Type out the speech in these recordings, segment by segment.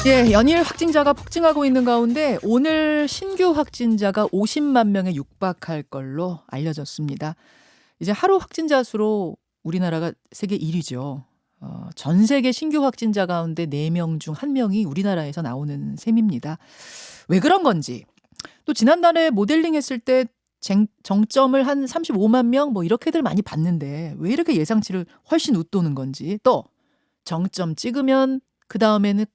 예, 연일 확진자가 폭증하고 있는 가운데 오늘 신규 확진자가 50만 명에 육박할 걸로 알려졌습니다. 이제 하루 확진자 수로 우리나라가 세계 1위죠. 전 세계 신규 확진자 가운데 4명 중 1명이 우리나라에서 나오는 셈입니다. 왜 그런 건지, 또 지난달에 모델링 했을 때 정점을 한 35만 명 뭐 이렇게들 많이 봤는데 왜 이렇게 예상치를 훨씬 웃도는 건지, 또 정점 찍으면 그 다음에는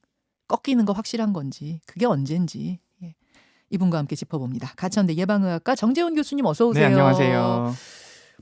꺾이는 거 확실한 건지, 그게 언젠지, 이분과 함께 짚어봅니다. 가천대 예방의학과 정재훈 교수님 어서 오세요. 네, 안녕하세요.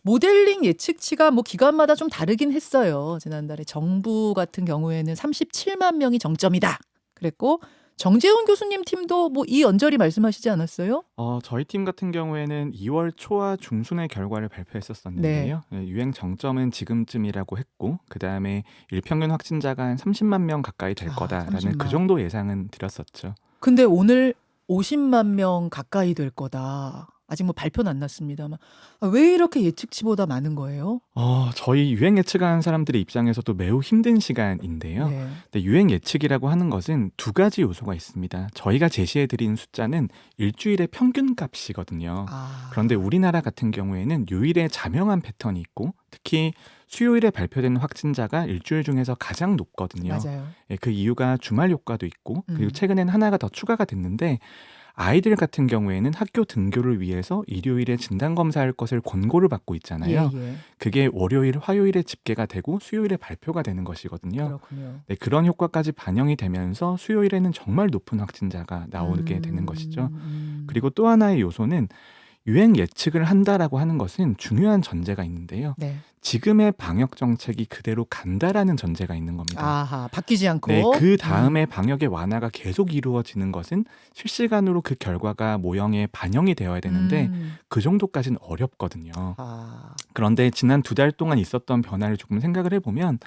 모델링 예측치가 뭐 기관마다 좀 다르긴 했어요. 지난달에 정부 같은 경우에는 37만 명이 정점이다 그랬고, 정재훈 교수님 팀도 뭐 이 언저리 말씀하시지 않았어요? 저희 팀 같은 경우에는 2월 초와 중순의 결과를 발표했었는데요. 네, 유행 정점은 지금쯤이라고 했고, 그 다음에 일평균 확진자가 한 30만 명 가까이 될 거다라는 30만. 그 정도 예상은 드렸었죠. 근데 오늘 50만 명 가까이 될 거다. 아직 뭐 발표는 안 났습니다만, 왜 이렇게 예측치보다 많은 거예요? 저희 유행 예측하는 사람들의 입장에서도 매우 힘든 시간인데요. 네. 근데 유행 예측이라고 하는 것은 두 가지 요소가 있습니다. 저희가 제시해드린 숫자는 일주일의 평균 값이거든요. 그런데 우리나라 같은 경우에는 요일에 자명한 패턴이 있고, 특히 수요일에 발표된 확진자가 일주일 중에서 가장 높거든요. 맞아요. 그 이유가 주말 효과도 있고, 그리고 음. 최근엔 하나가 더 추가가 됐는데, 아이들 같은 경우에는 학교 등교를 위해서 일요일에 진단검사할 것을 권고를 받고 있잖아요. 예. 그게 월요일, 화요일에 집계가 되고 수요일에 발표가 되는 것이거든요. 그렇군요. 네, 그런 효과까지 반영이 되면서 수요일에는 정말 높은 확진자가 나오게 되는 것이죠. 그리고 또 하나의 요소는 유행 예측을 한다라고 하는 것은 중요한 전제가 있는데요. 네. 지금의 방역 정책이 그대로 간다라는 전제가 있는 겁니다. 아하, 바뀌지 않고. 네, 그 다음에 방역의 완화가 계속 이루어지는 것은 실시간으로 그 결과가 모형에 반영이 되어야 되는데 그 정도까지는 어렵거든요. 그런데 지난 2달 동안 있었던 변화를 조금 생각을 해보면,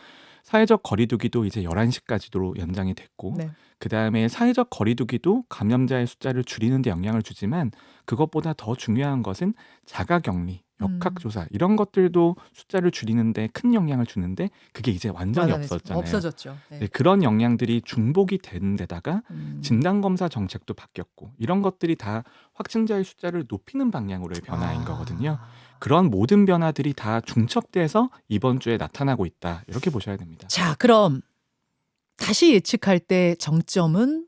사회적 거리두기도 이제 11시까지도 연장이 됐고, 네. 그 다음에 사회적 거리두기도 감염자의 숫자를 줄이는 데 영향을 주지만, 그것보다 더 중요한 것은 자가격리, 역학조사 이런 것들도 숫자를 줄이는데 큰 영향을 주는데, 그게 이제 완전히 없었잖아요. 없어졌죠. 네. 네, 그런 영향들이 중복이 되는 데다가 진단검사 정책도 바뀌었고, 이런 것들이 다 확진자의 숫자를 높이는 방향으로의 변화인 거거든요. 그런 모든 변화들이 다 중첩돼서 이번 주에 나타나고 있다, 이렇게 보셔야 됩니다. 자, 그럼 다시 예측할 때 정점은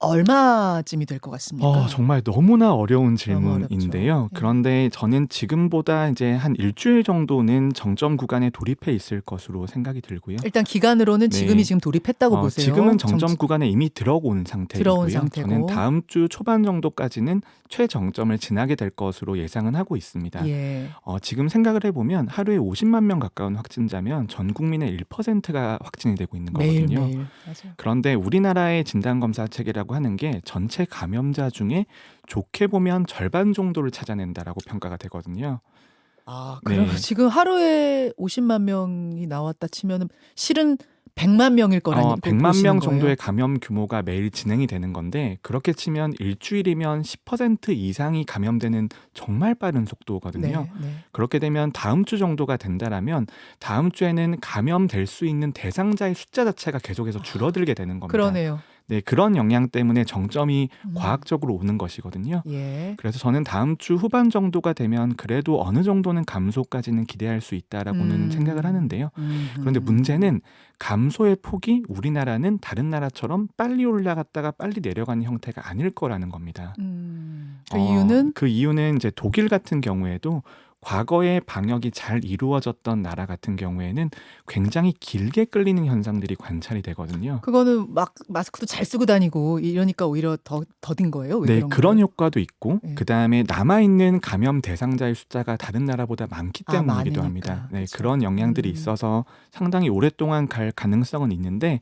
얼마쯤이 될 것 같습니까? 정말 너무나 어려운 너무 어렵죠. 질문인데요. 예. 그런데 저는 지금보다 이제 한 일주일 정도는 정점 구간에 돌입해 있을 것으로 생각이 들고요. 일단 기간으로는 네. 지금이 지금 돌입했다고 보세요. 지금은 정점 구간에 이미 들어온 상태이고요. 들어온 상태고. 저는 다음 주 초반 정도까지는 최정점을 지나게 될 것으로 예상은 하고 있습니다. 예. 지금 생각을 해보면 하루에 50만 명 가까운 확진자면 전 국민의 1%가 확진이 되고 있는 거거든요. 매일. 맞아요. 그런데 우리나라의 진단검사 체계라고 하는 게 전체 감염자 중에 좋게 보면 절반 정도를 찾아낸다라고 평가가 되거든요. 그럼 네. 지금 하루에 50만 명이 나왔다 치면은 실은 100만 명일 거라는 100만 명 정도의 감염 규모가 매일 진행이 되는 건데, 그렇게 치면 일주일이면 10% 이상이 감염되는 정말 빠른 속도거든요. 네. 그렇게 되면 다음 주 정도가 된다라면 다음 주에는 감염될 수 있는 대상자의 숫자 자체가 계속해서 줄어들게 되는 겁니다. 그러네요. 네, 그런 영향 때문에 정점이 과학적으로 오는 것이거든요. 예. 그래서 저는 다음 주 후반 정도가 되면 그래도 어느 정도는 감소까지는 기대할 수 있다라고는 생각을 하는데요. 그런데 문제는 감소의 폭이 우리나라는 다른 나라처럼 빨리 올라갔다가 빨리 내려가는 형태가 아닐 거라는 겁니다. 그 이유는? 그 이유는 이제 독일 같은 경우에도 과거에 방역이 잘 이루어졌던 나라 같은 경우에는 굉장히 길게 끌리는 현상들이 관찰이 되거든요. 그거는 막 마스크도 잘 쓰고 다니고 이러니까 오히려 더딘 거예요? 왜 네, 그런 거예요? 효과도 있고, 네. 그 다음에 남아있는 감염 대상자의 숫자가 다른 나라보다 많기 때문이기도 많으니까. 합니다. 네, 그렇죠. 그런 영향들이 있어서 상당히 오랫동안 갈 가능성은 있는데,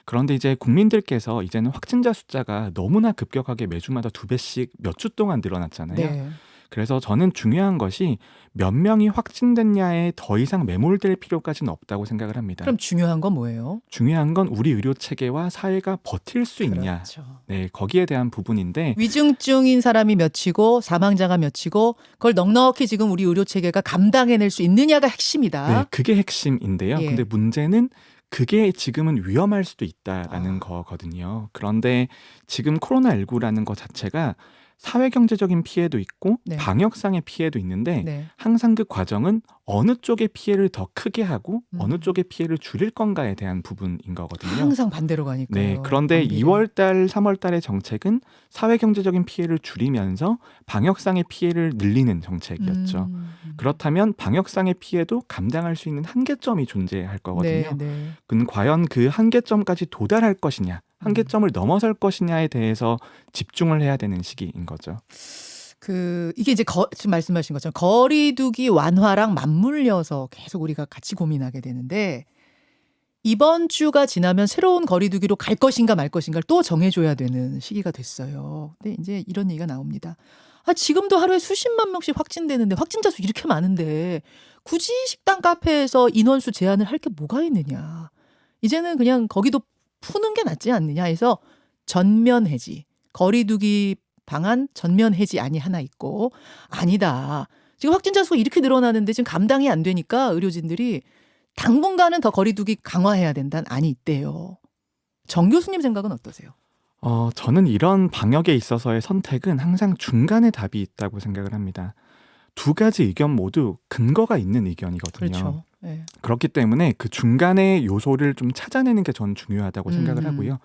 그런데 이제 국민들께서 이제는 확진자 숫자가 너무나 급격하게 매주마다 2배씩 몇 주 동안 늘어났잖아요. 네. 그래서 저는 중요한 것이 몇 명이 확진됐냐에 더 이상 매몰될 필요까지는 없다고 생각을 합니다. 그럼 중요한 건 뭐예요? 중요한 건 우리 의료 체계와 사회가 버틸 수 있냐. 그렇죠. 네, 거기에 대한 부분인데, 위중증인 사람이 몇이고 사망자가 몇이고 그걸 넉넉히 지금 우리 의료 체계가 감당해낼 수 있느냐가 핵심이다. 네, 그게 핵심인데요. 예. 근데 문제는 그게 지금은 위험할 수도 있다라는 거거든요. 그런데 지금 코로나19라는 것 자체가 사회경제적인 피해도 있고 네. 방역상의 피해도 있는데 네. 항상 그 과정은 어느 쪽의 피해를 더 크게 하고 어느 쪽의 피해를 줄일 건가에 대한 부분인 거거든요. 항상 반대로 가니까요. 네, 그런데 반비례. 2월 달, 3월 달의 정책은 사회경제적인 피해를 줄이면서 방역상의 피해를 늘리는 정책이었죠. 그렇다면 방역상의 피해도 감당할 수 있는 한계점이 존재할 거거든요. 네, 네. 그건 과연 그 한계점까지 도달할 것이냐, 한계점을 넘어설 것이냐에 대해서 집중을 해야 되는 시기인 거죠. 이게 이제 지금 말씀하신 것처럼 거리두기 완화랑 맞물려서 계속 우리가 같이 고민하게 되는데 이번 주가 지나면 새로운 거리두기로 갈 것인가 말 것인가를 또 정해줘야 되는 시기가 됐어요. 근데 이제 이런 얘기가 나옵니다. 지금도 하루에 수십만 명씩 확진되는데 확진자 수 이렇게 많은데 굳이 식당 카페에서 인원수 제한을 할 게 뭐가 있느냐. 이제는 그냥 거기도 푸는 게 낫지 않느냐 해서 전면 해지, 거리두기 방안 전면 해지안이 하나 있고 아니다. 지금 확진자 수가 이렇게 늘어나는데 지금 감당이 안 되니까 의료진들이 당분간은 더 거리두기 강화해야 된다는 안이 있대요. 정 교수님 생각은 어떠세요? 저는 이런 방역에 있어서의 선택은 항상 중간에 답이 있다고 생각을 합니다. 두 가지 의견 모두 근거가 있는 의견이거든요. 그렇죠. 네. 그렇기 때문에 그 중간의 요소를 좀 찾아내는 게 저는 중요하다고 생각을 하고요.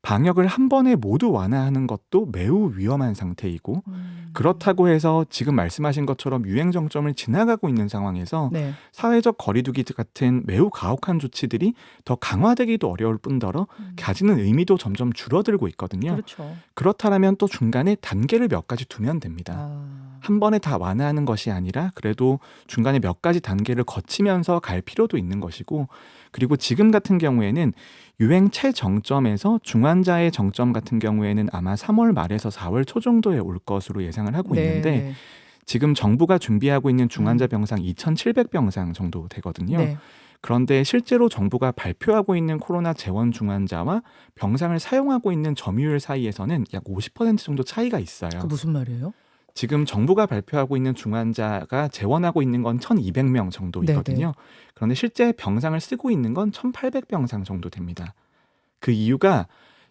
방역을 한 번에 모두 완화하는 것도 매우 위험한 상태이고 그렇다고 해서 지금 말씀하신 것처럼 유행 정점을 지나가고 있는 상황에서 네. 사회적 거리두기 같은 매우 가혹한 조치들이 더 강화되기도 어려울 뿐더러 가지는 의미도 점점 줄어들고 있거든요. 그렇죠. 그렇다면 또 중간에 단계를 몇 가지 두면 됩니다. 한 번에 다 완화하는 것이 아니라 그래도 중간에 몇 가지 단계를 거치면서 갈 필요도 있는 것이고 그리고 지금 같은 경우에는 유행 최정점에서 중환자의 정점 같은 경우에는 아마 3월 말에서 4월 초 정도에 올 것으로 예상을 하고 있는데 네. 지금 정부가 준비하고 있는 중환자 병상 2,700병상 정도 되거든요. 네. 그런데 실제로 정부가 발표하고 있는 코로나 재원 중환자와 병상을 사용하고 있는 점유율 사이에서는 약 50% 정도 차이가 있어요. 그 무슨 말이에요? 지금 정부가 발표하고 있는 중환자가 재원하고 있는 건 1,200명 정도이거든요. 네네. 그런데 실제 병상을 쓰고 있는 건 1,800병상 정도 됩니다. 그 이유가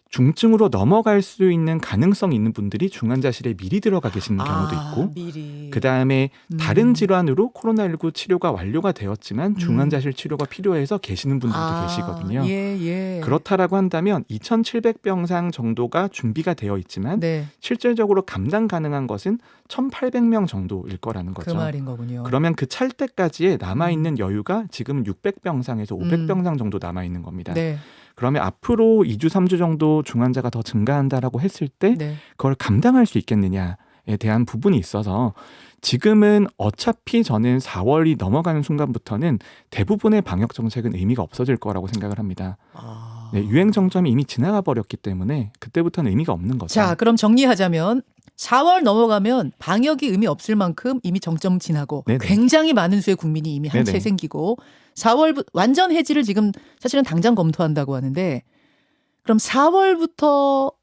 중증으로 넘어갈 수 있는 가능성 있는 분들이 중환자실에 미리 들어가 계시는 경우도 있고 미리. 그다음에 다른 질환으로 코로나19 치료가 완료가 되었지만 중환자실 치료가 필요해서 계시는 분들도 계시거든요. 예. 그렇다라고 한다면 2,700병상 정도가 준비가 되어 있지만 네. 실질적으로 감당 가능한 것은 1,800명 정도일 거라는 거죠. 그 말인 거군요. 그러면 그 찰 때까지의 남아있는 여유가 지금은 600병상에서 500병상 정도 남아있는 겁니다. 네. 그러면 앞으로 2주, 3주 정도 중환자가 더 증가한다라고 했을 때 네. 그걸 감당할 수 있겠느냐에 대한 부분이 있어서 지금은 어차피 저는 4월이 넘어가는 순간부터는 대부분의 방역 정책은 의미가 없어질 거라고 생각을 합니다. 네, 유행 정점이 이미 지나가 버렸기 때문에 그때부터는 의미가 없는 거죠. 자, 그럼 정리하자면 4월 넘어가면 방역이 의미 없을 만큼 이미 정점 지나고 네네. 굉장히 많은 수의 국민이 이미 한 채 네네. 생기고 4월 완전 해지를 지금 사실은 당장 검토한다고 하는데 그럼 4월부터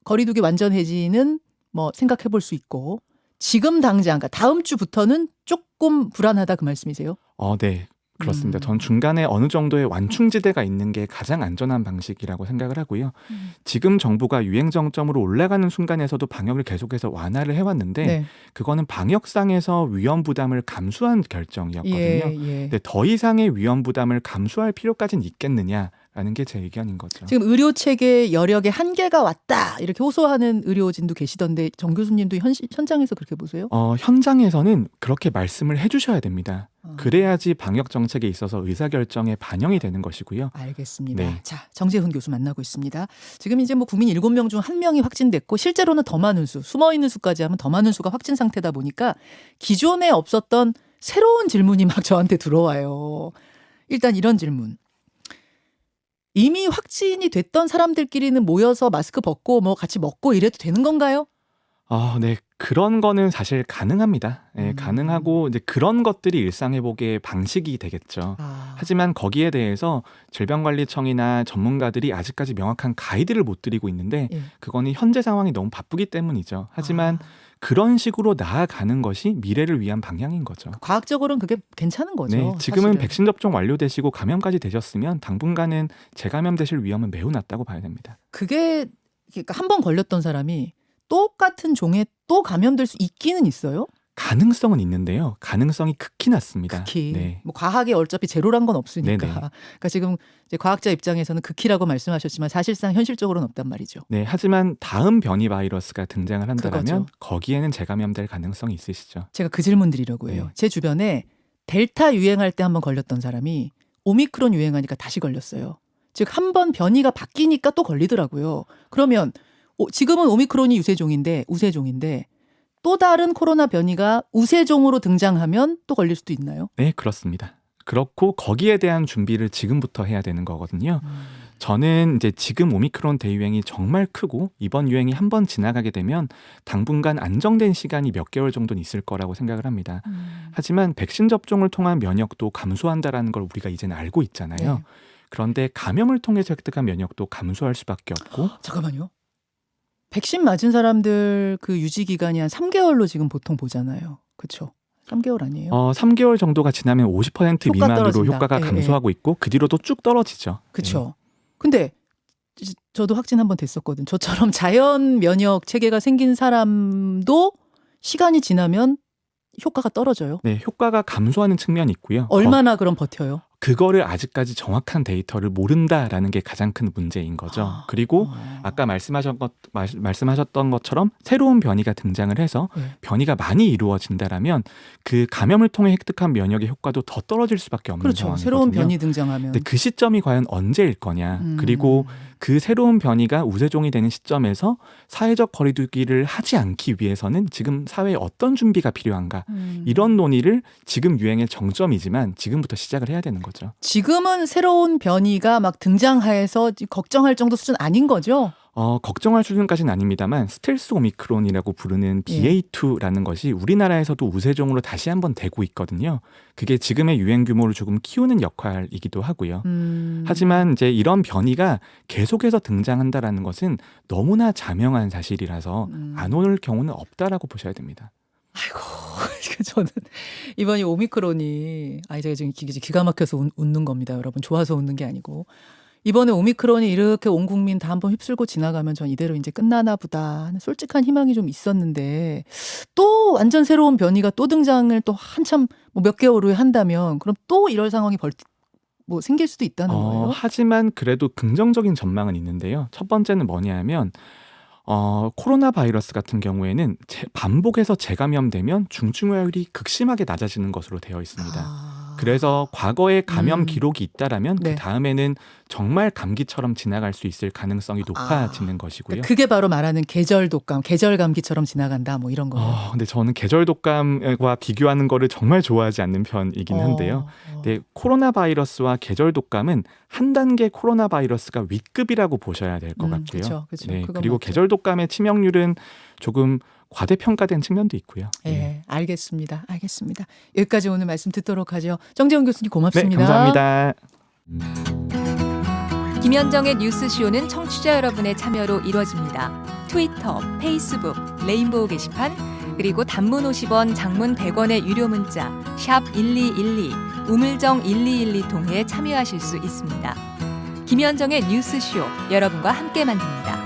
거리두기 완전 해지는 뭐 생각해 볼 수 있고 지금 당장 그러니까 다음 주부터는 조금 불안하다 그 말씀이세요? 네. 그렇습니다. 전 중간에 어느 정도의 완충지대가 있는 게 가장 안전한 방식이라고 생각을 하고요. 지금 정부가 유행 정점으로 올라가는 순간에서도 방역을 계속해서 완화를 해왔는데 네. 그거는 방역상에서 위험 부담을 감수한 결정이었거든요. 예. 근데 더 이상의 위험 부담을 감수할 필요까지는 있겠느냐라는 게 제 의견인 거죠. 지금 의료 체계 여력에 한계가 왔다 이렇게 호소하는 의료진도 계시던데 정 교수님도 현장에서 그렇게 보세요? 현장에서는 그렇게 말씀을 해주셔야 됩니다. 그래야지 방역 정책에 있어서 의사결정에 반영이 되는 것이고요. 알겠습니다. 네. 자, 정재훈 교수 만나고 있습니다. 지금 이제 뭐 국민 7명 중 1명이 확진됐고 실제로는 더 많은 수, 숨어있는 수까지 하면 더 많은 수가 확진 상태다 보니까 기존에 없었던 새로운 질문이 막 저한테 들어와요. 일단 이런 질문. 이미 확진이 됐던 사람들끼리는 모여서 마스크 벗고 뭐 같이 먹고 이래도 되는 건가요? 네. 그런 거는 사실 가능합니다. 예, 가능하고 이제 그런 것들이 일상회복의 방식이 되겠죠. 하지만 거기에 대해서 질병관리청이나 전문가들이 아직까지 명확한 가이드를 못 드리고 있는데 예. 그거는 현재 상황이 너무 바쁘기 때문이죠. 하지만 그런 식으로 나아가는 것이 미래를 위한 방향인 거죠. 과학적으로는 그게 괜찮은 거죠. 네, 지금은 사실은. 백신 접종 완료되시고 감염까지 되셨으면 당분간은 재감염되실 위험은 매우 낮다고 봐야 됩니다. 그게 그러니까 한 번 걸렸던 사람이 똑같은 종에 또 감염될 수 있기는 있어요? 가능성은 있는데요. 가능성이 극히 낮습니다. 극히. 네. 뭐 과학에 어차피 제로란 건 없으니까. 네네. 그러니까 지금 이제 과학자 입장에서는 극히라고 말씀하셨지만 사실상 현실적으로는 없단 말이죠. 네, 하지만 다음 변이 바이러스가 등장을 한다면 그거죠. 거기에는 재감염될 가능성이 있으시죠. 제가 그 질문 드리려고 해요. 네. 제 주변에 델타 유행할 때 한번 걸렸던 사람이 오미크론 유행하니까 다시 걸렸어요. 즉 한 번 변이가 바뀌니까 또 걸리더라고요. 그러면 지금은 오미크론이 우세종인데 또 다른 코로나 변이가 우세종으로 등장하면 또 걸릴 수도 있나요? 네, 그렇습니다. 그렇고 거기에 대한 준비를 지금부터 해야 되는 거거든요. 저는 이제 지금 오미크론 대유행이 정말 크고 이번 유행이 한번 지나가게 되면 당분간 안정된 시간이 몇 개월 정도는 있을 거라고 생각을 합니다. 하지만 백신 접종을 통한 면역도 감소한다라는 걸 우리가 이제는 알고 있잖아요. 네. 그런데 감염을 통해서 획득한 면역도 감소할 수밖에 없고 잠깐만요. 백신 맞은 사람들 그 유지 기간이 한 3개월로 지금 보통 보잖아요. 그렇죠? 3개월 아니에요? 3개월 정도가 지나면 50% 효과 미만으로 떨어진다. 효과가 예, 감소하고 있고 그 뒤로도 쭉 떨어지죠. 그렇죠. 근데 저도 확진 한번 됐었거든. 저처럼 자연 면역 체계가 생긴 사람도 시간이 지나면 효과가 떨어져요. 네, 효과가 감소하는 측면이 있고요. 얼마나 그럼 버텨요? 그거를 아직까지 정확한 데이터를 모른다라는 게 가장 큰 문제인 거죠. 그리고 아까 말씀하셨던 것처럼 새로운 변이가 등장을 해서 네. 변이가 많이 이루어진다라면 그 감염을 통해 획득한 면역의 효과도 더 떨어질 수밖에 없는 그렇죠. 상황이거든요. 새로운 변이 등장하면. 근데 그 시점이 과연 언제일 거냐. 그리고 그 새로운 변이가 우세종이 되는 시점에서 사회적 거리두기를 하지 않기 위해서는 지금 사회에 어떤 준비가 필요한가. 이런 논의를 지금 유행의 정점이지만 지금부터 시작을 해야 되는 거죠. 지금은 새로운 변이가 막 등장해서 걱정할 정도 수준 아닌 거죠? 걱정할 수준까지는 아닙니다만 스텔스 오미크론이라고 부르는 BA2라는 것이 우리나라에서도 우세종으로 다시 한번 되고 있거든요. 그게 지금의 유행 규모를 조금 키우는 역할이기도 하고요. 하지만 이제 이런 변이가 계속해서 등장한다라는 것은 너무나 자명한 사실이라서 안 올 경우는 없다라고 보셔야 됩니다. 아이고, 저는 이번이 오미크론이 제가 지금 기가 막혀서 웃는 겁니다, 여러분. 좋아서 웃는 게 아니고. 이번에 오미크론이 이렇게 온 국민 다 한번 휩쓸고 지나가면 전 이대로 이제 끝나나 보다 하는 솔직한 희망이 좀 있었는데 또 완전 새로운 변이가 또 등장을 또 한참 몇 개월 후에 한다면 그럼 또 이럴 상황이 생길 수도 있다는 거예요? 하지만 그래도 긍정적인 전망은 있는데요. 첫 번째는 뭐냐 하면 코로나 바이러스 같은 경우에는 반복해서 재감염되면 중증화율이 극심하게 낮아지는 것으로 되어 있습니다. 그래서 과거에 감염 기록이 있다라면 네. 그 다음에는 정말 감기처럼 지나갈 수 있을 가능성이 높아지는 것이고요. 그게 바로 말하는 계절 독감, 계절 감기처럼 지나간다 뭐 이런 거예요. 근데 저는 계절 독감과 비교하는 거를 정말 좋아하지 않는 편이긴 한데요. 네, 코로나 바이러스와 계절 독감은 한 단계 코로나 바이러스가 윗급이라고 보셔야 될 것 같고요. 그쵸. 네, 그건 그리고 맞죠. 계절 독감의 치명률은 조금 과대평가된 측면도 있고요. 네, 알겠습니다. 여기까지 오늘 말씀 듣도록 하죠. 정재훈 교수님 네, 고맙습니다. 감사합니다. 김현정의 뉴스쇼는 청취자 여러분의 참여로 이루어집니다. 트위터, 페이스북, 레인보우 게시판, 그리고 단문 50원, 장문 100원의 유료 문자 샵 1212, 우물정 1212 통해 참여하실 수 있습니다. 김현정의 뉴스쇼, 여러분과 함께 만듭니다.